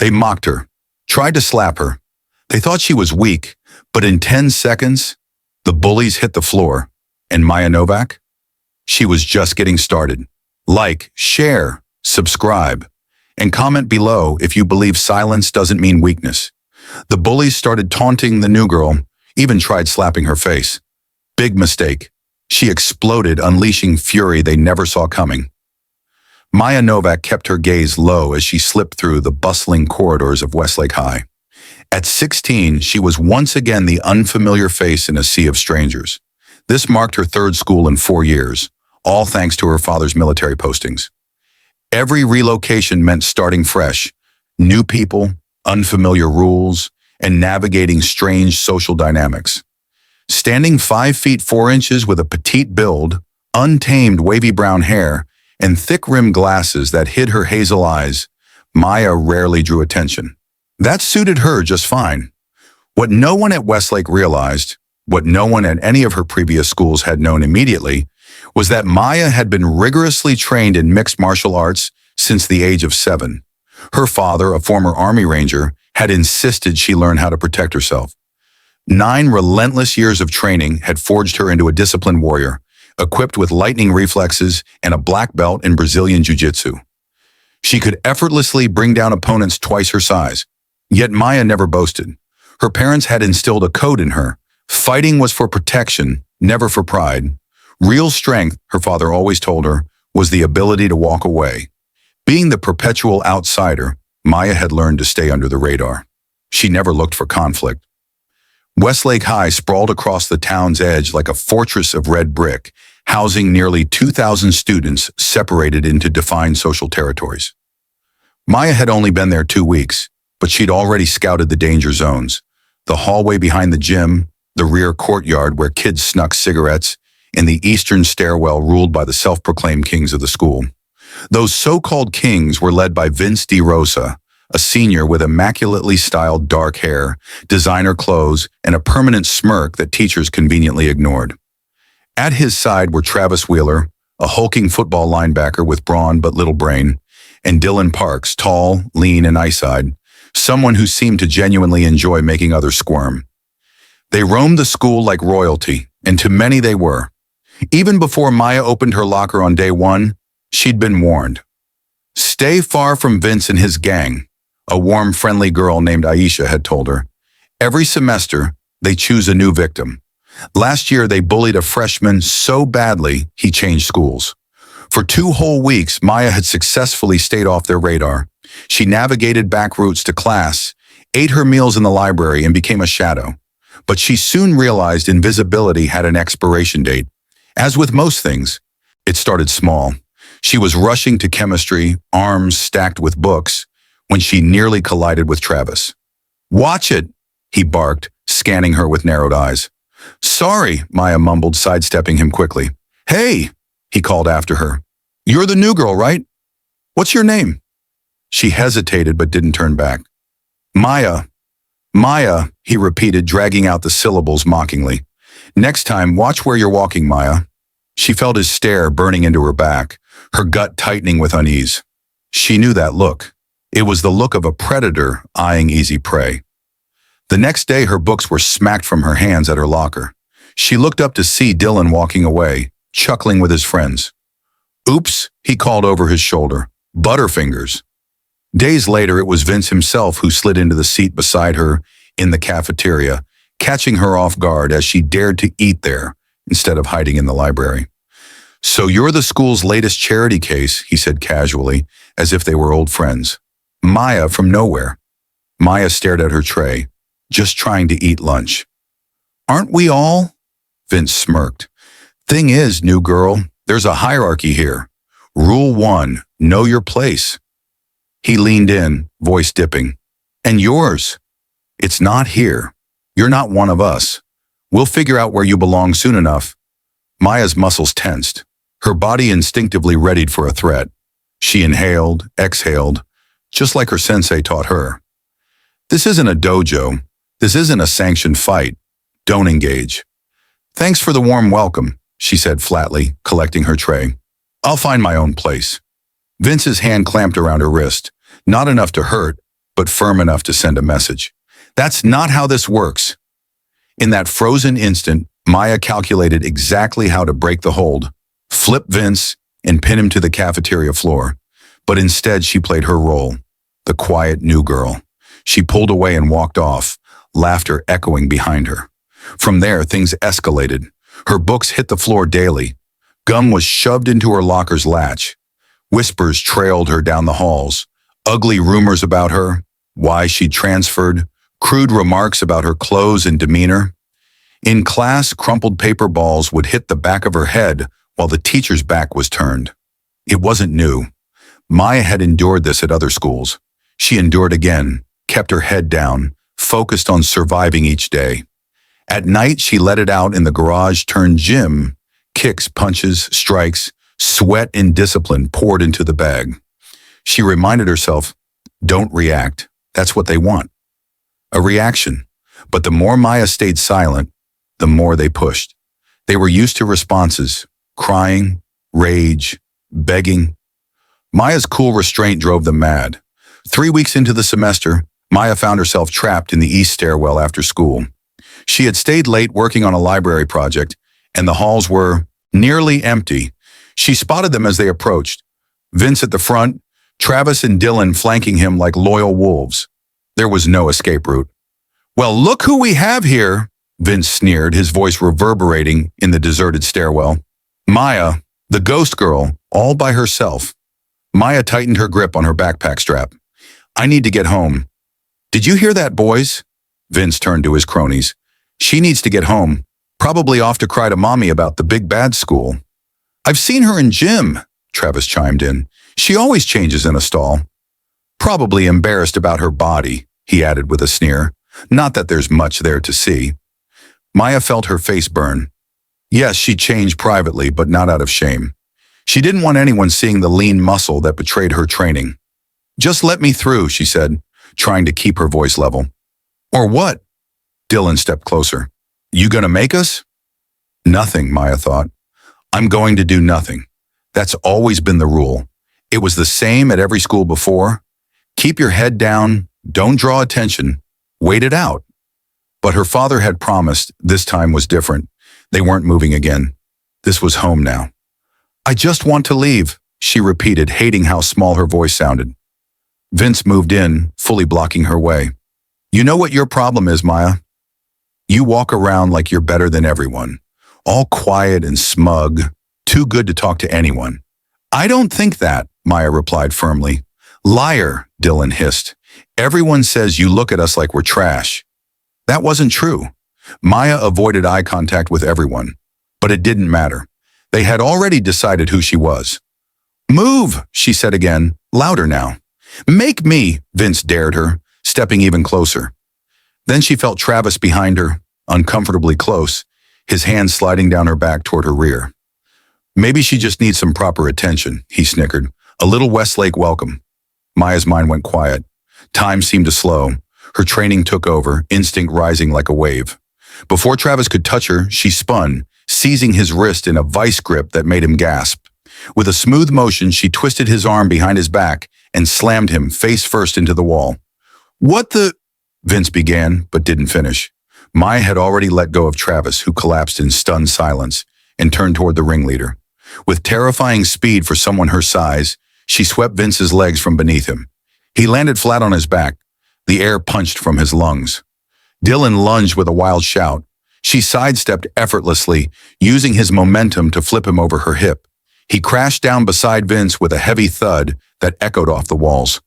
They mocked her, tried to slap her. They thought she was weak, but in 10 seconds, the bullies hit the floor. And Maya Novak? She was just getting started. Like, share, subscribe, and comment below if you believe silence doesn't mean weakness. The bullies started taunting the new girl, even tried slapping her face. Big mistake. She exploded, unleashing fury they never saw coming. Maya Novak kept her gaze low as she slipped through the bustling corridors of Westlake High. At 16, she was once again the unfamiliar face in a sea of strangers. This marked her third school in 4 years, all thanks to her father's military postings. Every relocation meant starting fresh, new people, unfamiliar rules, and navigating strange social dynamics. Standing 5 feet 4 inches with a petite build, untamed wavy brown hair, and thick-rimmed glasses that hid her hazel eyes, Maya rarely drew attention. That suited her just fine. What no one at Westlake realized, what no one at any of her previous schools had known immediately, was that Maya had been rigorously trained in mixed martial arts since the age of 7. Her father, a former Army Ranger, had insisted she learn how to protect herself. 9 relentless years of training had forged her into a disciplined warrior, equipped with lightning reflexes and a black belt in Brazilian Jiu-Jitsu. She could effortlessly bring down opponents twice her size. Yet Maya never boasted. Her parents had instilled a code in her. Fighting was for protection, never for pride. Real strength, her father always told her, was the ability to walk away. Being the perpetual outsider, Maya had learned to stay under the radar. She never looked for conflict. Westlake High sprawled across the town's edge like a fortress of red brick, housing nearly 2,000 students separated into defined social territories. Maya had only been there 2 weeks, but she'd already scouted the danger zones: the hallway behind the gym, the rear courtyard where kids snuck cigarettes, and the eastern stairwell ruled by the self-proclaimed kings of the school. Those so-called kings were led by Vince DeRosa, a senior with immaculately styled dark hair, designer clothes, and a permanent smirk that teachers conveniently ignored. At his side were Travis Wheeler, a hulking football linebacker with brawn but little brain, and Dylan Parks, tall, lean, and ice-eyed, someone who seemed to genuinely enjoy making others squirm. They roamed the school like royalty, and to many they were. Even before Maya opened her locker on day 1, she'd been warned. Stay far from Vince and his gang, a warm, friendly girl named Aisha had told her. Every semester, they choose a new victim. Last year, they bullied a freshman so badly he changed schools. For 2 whole weeks, Maya had successfully stayed off their radar. She navigated back routes to class, ate her meals in the library, and became a shadow. But she soon realized invisibility had an expiration date. As with most things, it started small. She was rushing to chemistry, arms stacked with books, when she nearly collided with Travis. "Watch it," he barked, scanning her with narrowed eyes. "Sorry," Maya mumbled, sidestepping him quickly. "Hey," he called after her. "You're the new girl, right? What's your name?" She hesitated but didn't turn back. "Maya. Maya," he repeated, dragging out the syllables mockingly. "Next time, watch where you're walking, Maya." She felt his stare burning into her back, her gut tightening with unease. She knew that look. It was the look of a predator eyeing easy prey. The next day, her books were smacked from her hands at her locker. She looked up to see Dylan walking away, chuckling with his friends. "Oops," he called over his shoulder. "Butterfingers." Days later, it was Vince himself who slid into the seat beside her in the cafeteria, catching her off guard as she dared to eat there instead of hiding in the library. "So you're the school's latest charity case," he said casually, as if they were old friends. "Maya from nowhere." Maya stared at her tray, just trying to eat lunch. "Aren't we all?" Vince smirked. "Thing is, new girl, there's a hierarchy here. Rule 1, know your place." He leaned in, voice dipping. "And yours? It's not here. You're not one of us. We'll figure out where you belong soon enough." Maya's muscles tensed, her body instinctively readied for a threat. She inhaled, exhaled, just like her sensei taught her. "This isn't a dojo. This isn't a sanctioned fight. Don't engage." "Thanks for the warm welcome," she said flatly, collecting her tray. "I'll find my own place." Vince's hand clamped around her wrist, not enough to hurt, but firm enough to send a message. That's not how this works. In that frozen instant, Maya calculated exactly how to break the hold, flip Vince, and pin him to the cafeteria floor. But instead, she played her role, the quiet new girl. She pulled away and walked off, laughter echoing behind her. From there, things escalated. Her books hit the floor daily. Gum was shoved into her locker's latch. Whispers trailed her down the halls. Ugly rumors about her, why she'd transferred, crude remarks about her clothes and demeanor. In class, crumpled paper balls would hit the back of her head while the teacher's back was turned. It wasn't new. Maya had endured this at other schools. She endured again, kept her head down, focused on surviving each day. At night, she let it out in the garage turned gym. Kicks, punches, strikes, sweat and discipline poured into the bag. She reminded herself, don't react. That's what they want. A reaction. But the more Maya stayed silent, the more they pushed. They were used to responses, crying, rage, begging. Maya's cool restraint drove them mad. 3 weeks into the semester, Maya found herself trapped in the east stairwell after school. She had stayed late working on a library project, and the halls were nearly empty. She spotted them as they approached. Vince at the front, Travis and Dylan flanking him like loyal wolves. There was no escape route. "Well, look who we have here," Vince sneered, his voice reverberating in the deserted stairwell. Maya, the ghost girl, all by herself. Maya tightened her grip on her backpack strap. "I need to get home." "Did you hear that, boys?" Vince turned to his cronies. "She needs to get home. Probably off to cry to mommy about the big bad school." "I've seen her in gym," Travis chimed in. "She always changes in a stall." "Probably embarrassed about her body," he added with a sneer. "Not that there's much there to see." Maya felt her face burn. Yes, she changed privately, but not out of shame. She didn't want anyone seeing the lean muscle that betrayed her training. "Just let me through," she said, trying to keep her voice level. "Or what?" Dylan stepped closer. "You gonna make us?" Nothing, Maya thought. I'm going to do nothing. That's always been the rule. It was the same at every school before. Keep your head down, don't draw attention, wait it out. But her father had promised this time was different. They weren't moving again. This was home now. "I just want to leave," she repeated, hating how small her voice sounded. Vince moved in, fully blocking her way. "You know what your problem is, Maya? You walk around like you're better than everyone, all quiet and smug, too good to talk to anyone." "I don't think that," Maya replied firmly. "Liar," Dylan hissed. "Everyone says you look at us like we're trash." That wasn't true. Maya avoided eye contact with everyone, but it didn't matter. They had already decided who she was. "Move," she said again, louder now. "Make me," Vince dared her, stepping even closer. Then she felt Travis behind her, uncomfortably close, his hand sliding down her back toward her rear. "Maybe she just needs some proper attention," he snickered. "A little Westlake welcome." Maya's mind went quiet. Time seemed to slow. Her training took over, instinct rising like a wave. Before Travis could touch her, she spun, seizing his wrist in a vice grip that made him gasp. With a smooth motion, she twisted his arm behind his back and slammed him face first into the wall. "What the—" Vince began, but didn't finish. Maya had already let go of Travis, who collapsed in stunned silence, and turned toward the ringleader. With terrifying speed for someone her size, she swept Vince's legs from beneath him. He landed flat on his back. The air punched from his lungs. Dylan lunged with a wild shout. She sidestepped effortlessly, using his momentum to flip him over her hip. He crashed down beside Vince with a heavy thud that echoed off the walls.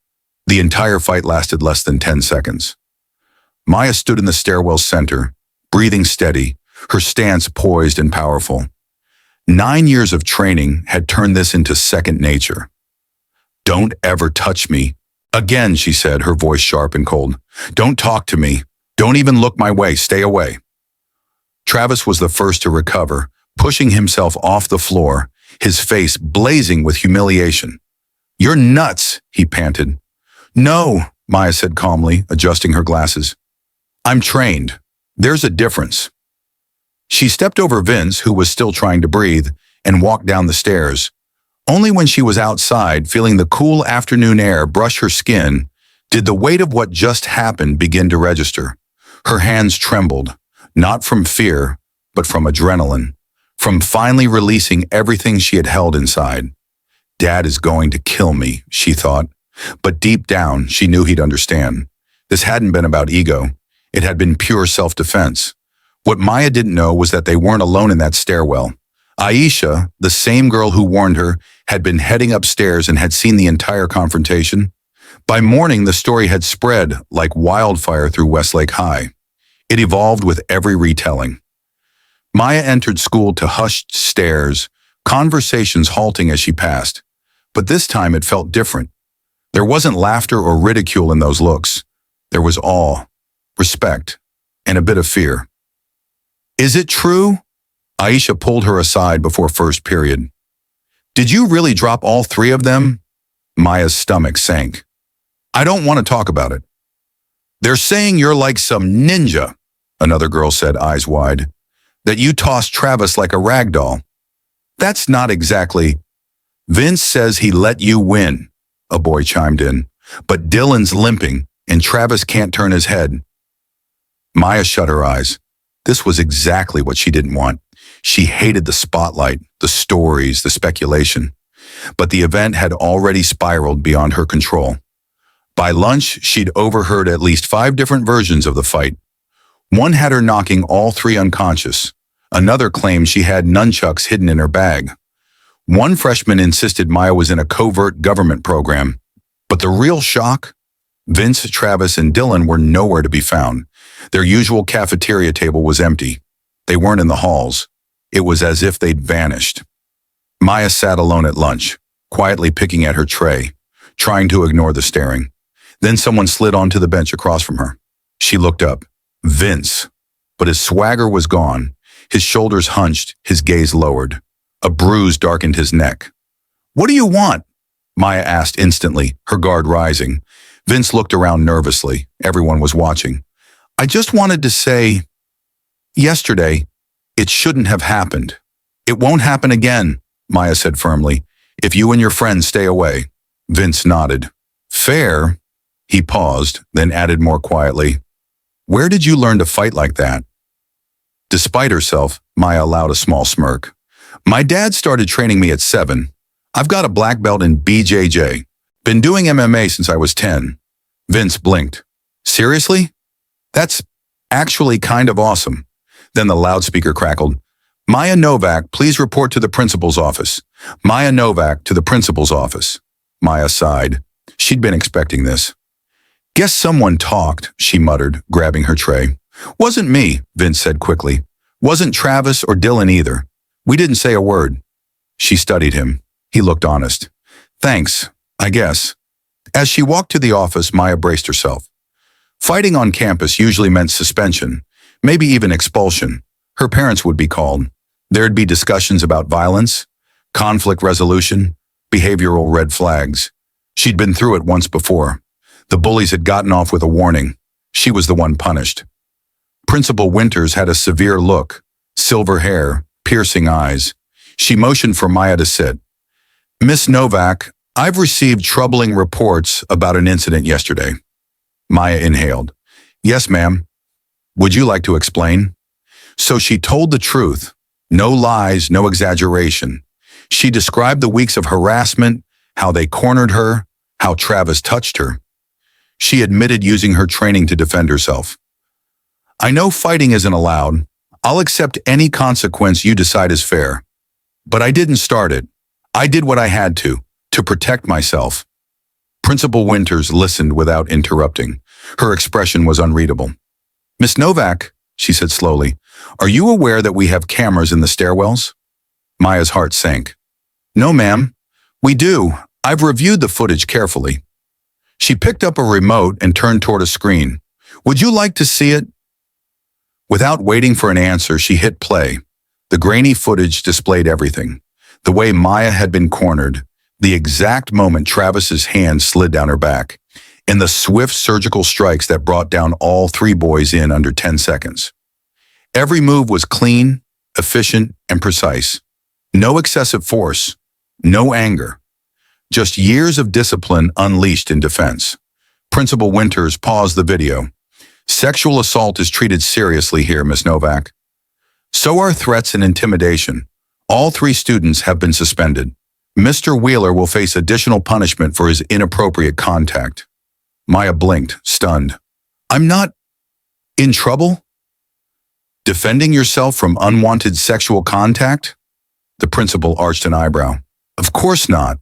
The entire fight lasted less than 10 seconds. Maya stood in the stairwell's center, breathing steady, her stance poised and powerful. 9 years of training had turned this into second nature. "Don't ever touch me." "Again," she said, her voice sharp and cold. "Don't talk to me. Don't even look my way. Stay away." Travis was the first to recover, pushing himself off the floor, his face blazing with humiliation. "You're nuts," he panted. "No," Maya said calmly, adjusting her glasses. "I'm trained. There's a difference." She stepped over Vince, who was still trying to breathe, and walked down the stairs. Only when she was outside, feeling the cool afternoon air brush her skin, Did the weight of what just happened begin to register? Her hands trembled, not from fear, but from adrenaline, from finally releasing everything she had held inside. Dad is going to kill me, she thought. But deep down, she knew he'd understand. This hadn't been about ego. It had been pure self-defense. What Maya didn't know was that they weren't alone in that stairwell. Aisha, the same girl who warned her, had been heading upstairs and had seen the entire confrontation. By morning, the story had spread like wildfire through Westlake High. It evolved with every retelling. Maya entered school to hushed stares, conversations halting as she passed. But this time it felt different. There wasn't laughter or ridicule in those looks. There was awe, respect, and a bit of fear. Is it true? Aisha pulled her aside before first period. Did you really drop all three of them? Maya's stomach sank. I don't want to talk about it. They're saying you're like some ninja, another girl said, eyes wide. That you tossed Travis like a rag doll. That's not exactly. Vince says he let you win, a boy chimed in. But Dylan's limping, and Travis can't turn his head. Maya shut her eyes. This was exactly what she didn't want. She hated the spotlight, the stories, the speculation. But the event had already spiraled beyond her control. By lunch, she'd overheard at least 5 different versions of the fight. One had her knocking all 3 unconscious. Another claimed she had nunchucks hidden in her bag. One freshman insisted Maya was in a covert government program. But the real shock? Vince, Travis, and Dylan were nowhere to be found. Their usual cafeteria table was empty. They weren't in the halls. It was as if they'd vanished. Maya sat alone at lunch, quietly picking at her tray, trying to ignore the staring. Then someone slid onto the bench across from her. She looked up. Vince. But his swagger was gone. His shoulders hunched, his gaze lowered. A bruise darkened his neck. What do you want? Maya asked instantly, her guard rising. Vince looked around nervously. Everyone was watching. I just wanted to say, yesterday, it shouldn't have happened. It won't happen again, Maya said firmly. If you and your friends stay away. Vince nodded. Fair. He paused, then added more quietly. Where did you learn to fight like that? Despite herself, Maya allowed a small smirk. My dad started training me at 7. I've got a black belt in BJJ. Been doing MMA since I was 10. Vince blinked. Seriously? That's actually kind of awesome. Then the loudspeaker crackled. Maya Novak, please report to the principal's office. Maya Novak to the principal's office. Maya sighed. She'd been expecting this. Guess someone talked, she muttered, grabbing her tray. Wasn't me, Vince said quickly. Wasn't Travis or Dylan either. We didn't say a word. She studied him. He looked honest. Thanks, I guess. As she walked to the office, Maya braced herself. Fighting on campus usually meant suspension, maybe even expulsion. Her parents would be called. There'd be discussions about violence, conflict resolution, behavioral red flags. She'd been through it once before. The bullies had gotten off with a warning. She was the one punished. Principal Winters had a severe look, silver hair, piercing eyes. She motioned for Maya to sit. Miss Novak, I've received troubling reports about an incident yesterday. Maya inhaled. Yes, ma'am. Would you like to explain? So she told the truth. No lies, no exaggeration. She described the weeks of harassment, how they cornered her, how Travis touched her. She admitted using her training to defend herself. I know fighting isn't allowed. I'll accept any consequence you decide is fair. But I didn't start it. I did what I had to protect myself. Principal Winters listened without interrupting. Her expression was unreadable. Miss Novak, she said slowly, are you aware that we have cameras in the stairwells? Maya's heart sank. No, ma'am. We do. I've reviewed the footage carefully. She picked up a remote and turned toward a screen. Would you like to see it? Without waiting for an answer, she hit play. The grainy footage displayed everything. The way Maya had been cornered, the exact moment Travis's hand slid down her back, and the swift surgical strikes that brought down all 3 boys in under 10 seconds. Every move was clean, efficient, and precise. No excessive force, no anger. Just years of discipline unleashed in defense. Principal Winters paused the video. Sexual assault is treated seriously here, Miss Novak. So are threats and intimidation. All 3 students have been suspended. Mr. Wheeler will face additional punishment for his inappropriate contact. Maya blinked, stunned. I'm not in trouble? Defending yourself from unwanted sexual contact? The principal arched an eyebrow. Of course not.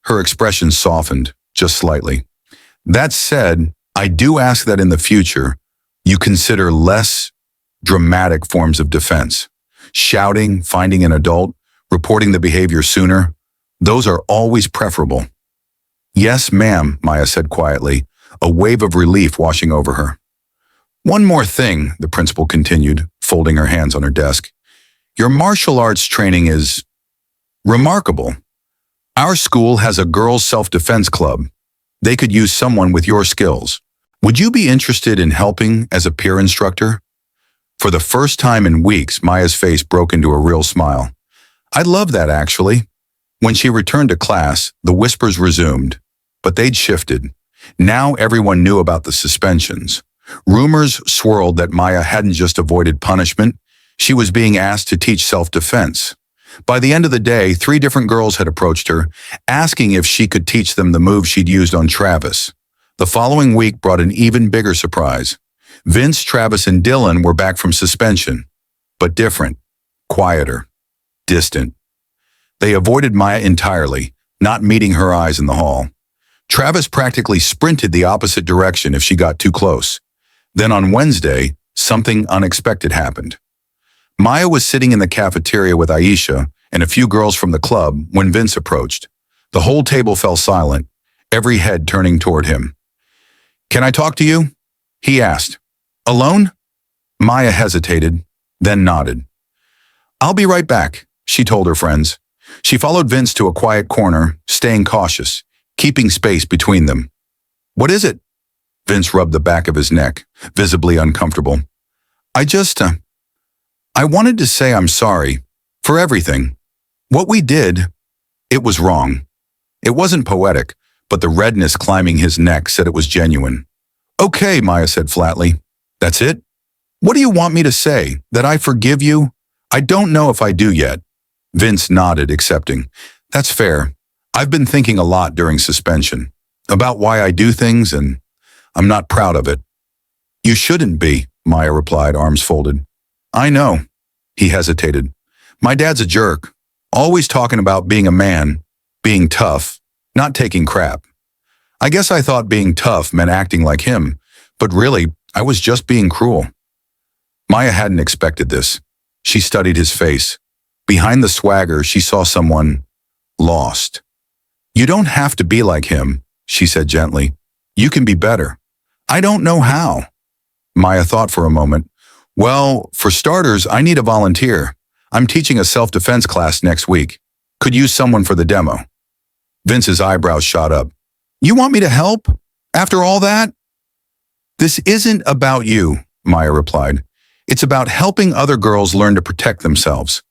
Her expression softened, just slightly. That said, I do ask that in the future, you consider less dramatic forms of defense. Shouting, finding an adult, reporting the behavior sooner, those are always preferable. Yes, ma'am, Maya said quietly, a wave of relief washing over her. One more thing, the principal continued, folding her hands on her desk. Your martial arts training is remarkable. Our school has a girls' self-defense club. They could use someone with your skills. Would you be interested in helping as a peer instructor? For the first time in weeks, Maya's face broke into a real smile. I'd love that, actually. When she returned to class, the whispers resumed, but they'd shifted. Now everyone knew about the suspensions. Rumors swirled that Maya hadn't just avoided punishment, she was being asked to teach self-defense. By the end of the day, 3 different girls had approached her, asking if she could teach them the move she'd used on Travis. The following week brought an even bigger surprise. Vince, Travis, and Dylan were back from suspension, but different, quieter, distant. They avoided Maya entirely, not meeting her eyes in the hall. Travis practically sprinted the opposite direction if she got too close. Then on Wednesday, something unexpected happened. Maya was sitting in the cafeteria with Aisha and a few girls from the club when Vince approached. The whole table fell silent, every head turning toward him. Can I talk to you? He asked. Alone? Maya hesitated, then nodded. I'll be right back, she told her friends. She followed Vince to a quiet corner, staying cautious, keeping space between them. What is it? Vince rubbed the back of his neck, visibly uncomfortable. I wanted to say I'm sorry for everything. What we did, it was wrong. It wasn't poetic, but the redness climbing his neck said it was genuine. Okay, Maya said flatly. That's it? What do you want me to say? That I forgive you? I don't know if I do yet. Vince nodded, accepting. That's fair. I've been thinking a lot during suspension about why I do things, and I'm not proud of it. You shouldn't be, Maya replied, arms folded. I know. He hesitated. My dad's a jerk, always talking about being a man, being tough, not taking crap. I guess I thought being tough meant acting like him, but really, I was just being cruel. Maya hadn't expected this. She studied his face. Behind the swagger, she saw someone lost. You don't have to be like him, she said gently. You can be better. I don't know how. Maya thought for a moment. Well, for starters, I need a volunteer. I'm teaching a self-defense class next week. Could use someone for the demo. Vince's eyebrows shot up. You want me to help? After all that? This isn't about you, Maya replied. It's about helping other girls learn to protect themselves.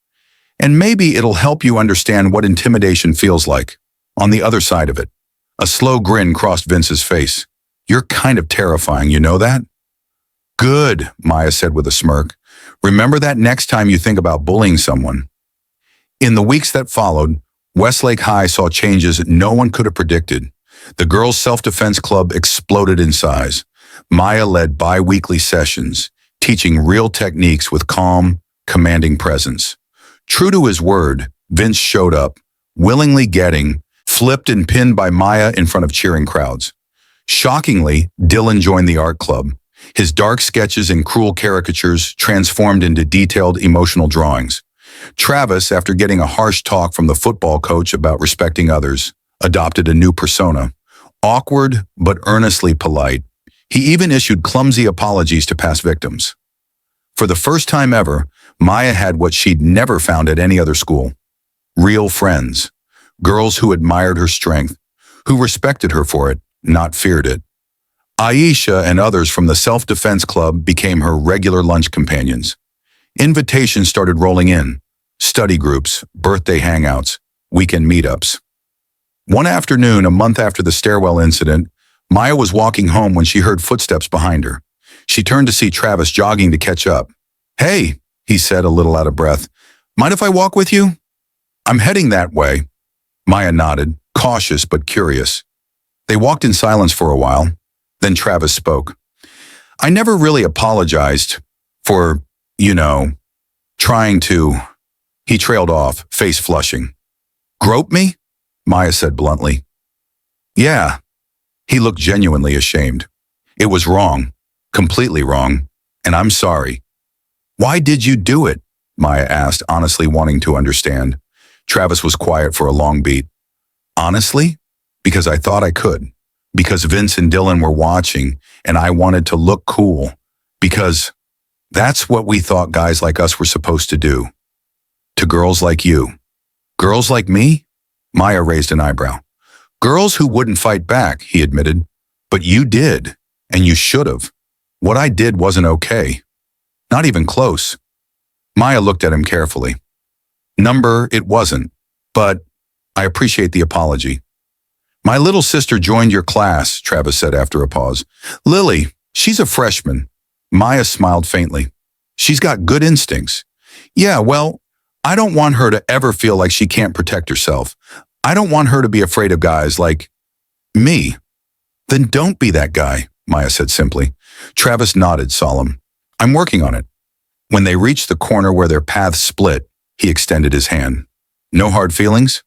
And maybe it'll help you understand what intimidation feels like, on the other side of it. A slow grin crossed Vince's face. You're kind of terrifying, you know that? Good, Maya said with a smirk. Remember that next time you think about bullying someone. In the weeks that followed, Westlake High saw changes no one could have predicted. The girls' self-defense club exploded in size. Maya led bi-weekly sessions, teaching real techniques with calm, commanding presence. True to his word, Vince showed up, willingly getting, flipped and pinned by Maya in front of cheering crowds. Shockingly, Dylan joined the art club. His dark sketches and cruel caricatures transformed into detailed emotional drawings. Travis, after getting a harsh talk from the football coach about respecting others, adopted a new persona. Awkward, but earnestly polite. He even issued clumsy apologies to past victims. For the first time ever, Maya had what she'd never found at any other school. Real friends. Girls who admired her strength, who respected her for it, not feared it. Aisha and others from the self-defense club became her regular lunch companions. Invitations started rolling in. Study groups, birthday hangouts, weekend meetups. One afternoon, a month after the stairwell incident, Maya was walking home when she heard footsteps behind her. She turned to see Travis jogging to catch up. "Hey," he said, a little out of breath. "Mind if I walk with you?" "I'm heading that way." Maya nodded, cautious but curious. They walked in silence for a while. Then Travis spoke. "I never really apologized for, trying to—" He trailed off, face flushing. "Grope me?" Maya said bluntly. "Yeah." He looked genuinely ashamed. "It was wrong, completely wrong, and I'm sorry." "Why did you do it?" Maya asked, honestly wanting to understand. Travis was quiet for a long beat. "Honestly? Because I thought I could. Because Vince and Dylan were watching, and I wanted to look cool. Because that's what we thought guys like us were supposed to do. To girls like you." "Girls like me?" Maya raised an eyebrow. "Girls who wouldn't fight back," he admitted. "But you did, and you should have. What I did wasn't okay. Not even close." Maya looked at him carefully. It wasn't, but I appreciate the apology." "My little sister joined your class," Travis said after a pause. "Lily, she's a freshman." Maya smiled faintly. "She's got good instincts." "Yeah, well, I don't want her to ever feel like she can't protect herself. I don't want her to be afraid of guys like me." "Then don't be that guy," Maya said simply. Travis nodded, solemn. "I'm working on it." When they reached the corner where their paths split, he extended his hand. "No hard feelings?"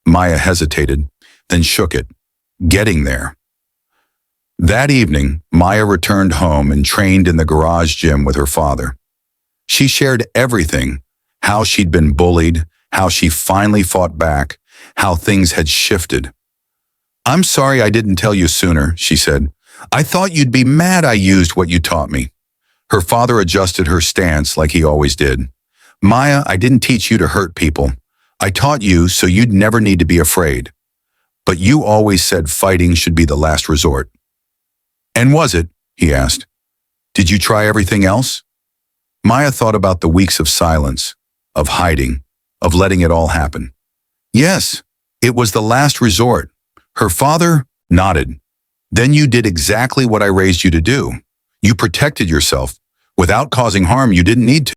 Maya hesitated, then shook it. "Getting there." That evening, Maya returned home and trained in the garage gym with her father. She shared everything, how she'd been bullied, how she finally fought back, how things had shifted. "I'm sorry I didn't tell you sooner," she said. "I thought you'd be mad I used what you taught me." Her father adjusted her stance like he always did. "Maya, I didn't teach you to hurt people. I taught you so you'd never need to be afraid. But you always said fighting should be the last resort." "And was it?" he asked. "Did you try everything else?" Maya thought about the weeks of silence, of hiding, of letting it all happen. "Yes, it was the last resort." Her father nodded. "Then you did exactly what I raised you to do. You protected yourself. Without causing harm you didn't need to."